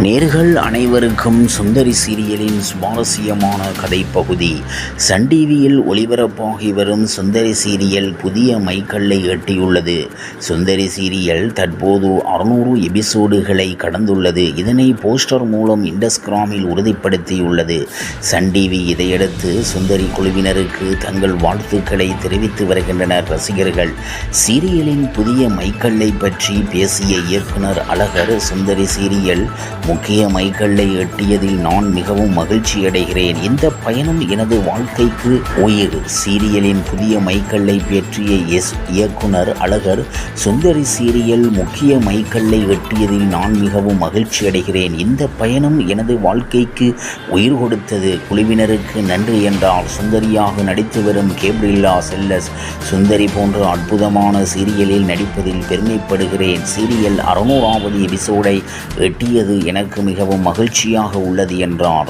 நேர்கள் அனைவருக்கும் சுந்தரி சீரியலின் சுவாரஸ்யமான கதைப்பகுதி. சன் டிவியில் ஒளிபரப்பாகி வரும் சுந்தரி சீரியல் புதிய மைல்கல்லை எட்டியுள்ளது. சுந்தரி சீரியல் தற்போது 600 எபிசோடுகளை கடந்துள்ளது. இதனை போஸ்டர் மூலம் இன்ஸ்டாகிராமில் உறுதிப்படுத்தியுள்ளது சன் டிவி. இதையடுத்து சுந்தரி குழுவினருக்கு தங்கள் வாழ்த்துக்களை தெரிவித்து வருகின்றனர் ரசிகர்கள். சீரியலின் புதிய மைல்கல்லை பற்றி பேசிய இயக்குனர் அழகர், சுந்தரி சீரியல் முக்கிய மைல்கல்லை எட்டியதில் நான் மிகவும் மகிழ்ச்சி அடைகிறேன். இந்த பயணம் எனது வாழ்க்கைக்கு உயிர். சீரியலின் புதிய மைல்கல்லை பற்றிய இயக்குனர் அழகர், சுந்தரி சீரியல் முக்கிய மைல்கல்லை எட்டியதில் நான் மிகவும் மகிழ்ச்சி அடைகிறேன். இந்த பயணம் எனது வாழ்க்கைக்கு உயிர் கொடுத்தது. குழுவினருக்கு நன்றி என்றார். சுந்தரியாக நடித்து வரும் கேப்ரில்லா செல்லஸ், சுந்தரி போன்ற அற்புதமான சீரியலில் நடிப்பதில் பெருமைப்படுகிறேன். சீரியல் 600வது எபிசோடை எட்டியது எனக்கு மிகவும் மகிழ்ச்சியாக உள்ளது என்றார்.